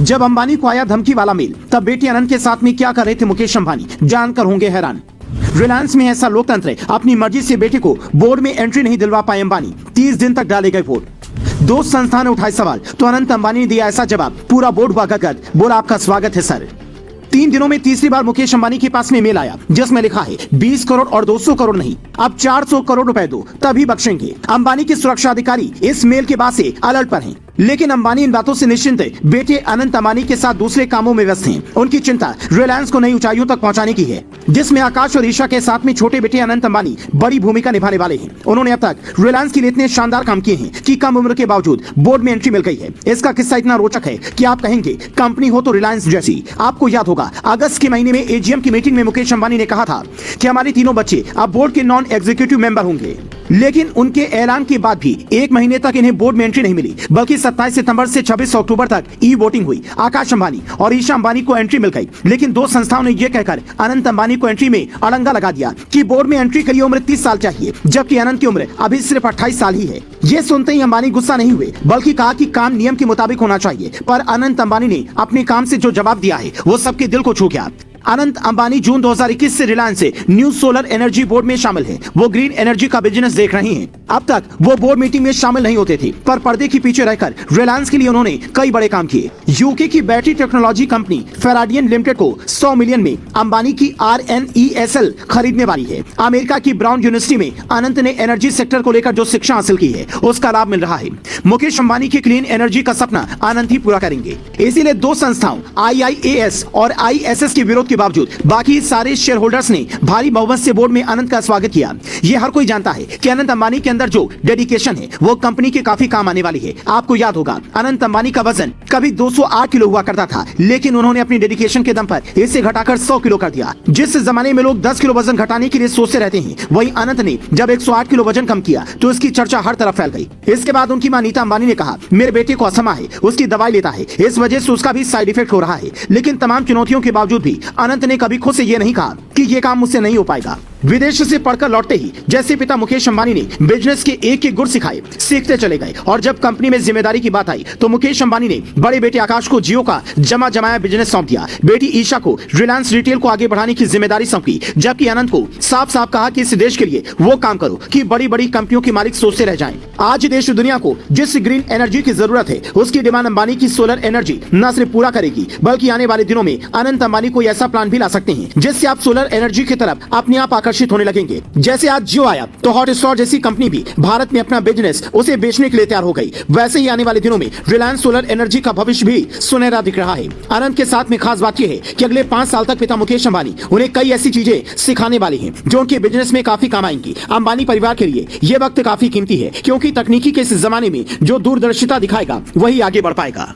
जब अंबानी को आया धमकी वाला मेल, तब बेटे अनंत के साथ में क्या कर रहे थे मुकेश अंबानी, जानकर होंगे हैरान। रिलायंस में ऐसा लोकतंत्र है, अपनी मर्जी से बेटे को बोर्ड में एंट्री नहीं दिलवा पाए अंबानी, 30 दिन तक डाले गए वोट। दो संस्थान ने उठाए सवाल तो अनंत अंबानी ने दिया ऐसा जवाब, पूरा बोर्ड हुआ गदगद, बोला आपका स्वागत है सर। 3 दिनों में तीसरी बार मुकेश अंबानी के पास में मेल आया जिसमें लिखा है 20 करोड़ और 200 करोड़ नहीं, अब 400 करोड़ रुपए दो तभी बख्शेंगे। अंबानी के सुरक्षा अधिकारी इस मेल के बाद से अलर्ट पर हैं, लेकिन अंबानी इन बातों से निश्चिंत है। बेटे अनंत अंबानी के साथ दूसरे कामों में व्यस्त हैं। उनकी चिंता रिलायंस को नई ऊंचाइयों तक पहुंचाने की है, जिसमें आकाश और ईशा के साथ में छोटे बेटे अनंत अंबानी बड़ी भूमिका निभाने वाले हैं। उन्होंने अब तक रिलायंस के लिए इतने शानदार काम किए हैं कि कम उम्र के बावजूद बोर्ड में एंट्री मिल गई है। इसका किस्सा इतना रोचक है कि आप कहेंगे कंपनी हो तो रिलायंस जैसी। आपको याद होगा अगस्त के महीने में एजीएम की मीटिंग में मुकेश अंबानी ने कहा था कि हमारे तीनों बच्चे अब बोर्ड के नॉन एग्जीक्यूटिव मेंबर होंगे, लेकिन उनके ऐलान के बाद भी 1 महीने तक इन्हें बोर्ड में एंट्री नहीं मिली, बल्कि 27 सितंबर से 26 अक्टूबर तक ई वोटिंग हुई। आकाश अंबानी और ईशा अंबानी को एंट्री मिल गई, लेकिन दो संस्थाओं ने यह कहकर अनंत अंबानी को एंट्री में अड़ंगा लगा दिया कि बोर्ड में एंट्री के लिए उम्र 30 साल चाहिए, जबकि अनंत की उम्र अभी सिर्फ 28 साल ही है। ये सुनते ही अंबानी गुस्सा नहीं हुए, बल्कि कहा कि काम नियम के मुताबिक होना चाहिए। पर अनंत अंबानी ने अपने काम से जो जवाब दिया है वो सबके दिल को छू गया। अनंत अंबानी जून 2021 से रिलायंस से न्यू सोलर एनर्जी बोर्ड में शामिल है। वो ग्रीन एनर्जी का बिजनेस देख रहे हैं। अब तक वो बोर्ड मीटिंग में शामिल नहीं होते थे, पर पर्दे के पीछे रहकर रिलायंस के लिए उन्होंने कई बड़े काम किए। यूके की बैटरी टेक्नोलॉजी कंपनी फेराडियन लिमिटेड को 100 मिलियन में अंबानी की RNESL खरीदने वाली है। अमेरिका की ब्राउन यूनिवर्सिटी में अनंत ने एनर्जी सेक्टर को लेकर जो शिक्षा हासिल की है उसका लाभ मिल रहा है। मुकेश अंबानी के क्लीन एनर्जी का सपना अनंत ही पूरा करेंगे। इसीलिए दो संस्थाओं IIAS और ISS के विरोध के बावजूद बाकी सारे शेयर होल्डर्स ने भारी बहुमत से बोर्ड में अनंत का स्वागत किया। ये हर कोई जानता है कि अनंत अंबानी के अंदर जो डेडिकेशन है वो कंपनी के काफी काम आने वाली है। आपको याद होगा अनंत अंबानी का वजन कभी 208 किलो हुआ करता था, लेकिन उन्होंने अपनी डेडिकेशन के दम पर इसे घटाकर 100 किलो कर दिया। जिस जमाने में लोग 10 किलो वजन घटाने के लिए सोचते रहते हैं, वही अनंत ने जब 108 किलो वजन कम किया तो इसकी चर्चा हर तरफ फैल गई। इसके बाद उनकी मां नीता अंबानी ने कहा मेरे बेटे को अस्थमा है, उसकी दवाई लेता है, इस वजह से उसका भी साइड इफेक्ट हो रहा है। लेकिन तमाम चुनौतियों के बावजूद भी अनंत ने कभी खुद से ये नहीं कहा कि ये काम मुझसे नहीं हो पाएगा। विदेश से पढ़कर लौटते ही जैसे पिता मुकेश अंबानी ने बिजनेस के एक गुर सिखाए, सीखते चले गए। और जब कंपनी में जिम्मेदारी की बात आई तो मुकेश अंबानी ने बड़े बेटे आकाश को जियो का जमाया बिजनेस सौंप दिया। बेटी ईशा को रिलायंस रिटेल को आगे बढ़ाने की जिम्मेदारी सौंपी, जबकि अनंत को साफ साफ कहा कि इस देश के लिए वो काम करो कि बड़ी बड़ी कंपनियों के मालिक सोचते रह जाएं। आज देश दुनिया को जिस ग्रीन एनर्जी की जरूरत है उसकी डिमांड अंबानी की सोलर एनर्जी न सिर्फ पूरा करेगी, बल्कि आने वाले दिनों में अनंत अंबानी कोई ऐसा प्लान भी ला सकते हैं जिससे आप सोलर एनर्जी की तरफ अपने आप आकर्षित होने लगेंगे। जैसे आज जियो आया तो हॉटस्टार जैसी कंपनी भी भारत में अपना बिजनेस उसे बेचने के लिए तैयार हो गई। वैसे ही आने वाले दिनों में रिलायंस सोलर एनर्जी का भविष्य भी सुनहरा दिख रहा है। अनंत के साथ में खास बात यह है कि अगले 5 साल तक पिता मुकेश अंबानी उन्हें कई ऐसी चीजें सिखाने वाली हैं जो उनके बिजनेस में काफी काम आएंगी। अंबानी परिवार के लिए यह वक्त काफी कीमती है, क्योंकि तकनीकी के इस जमाने में जो दूरदर्शिता दिखाएगा वही आगे बढ़ पाएगा।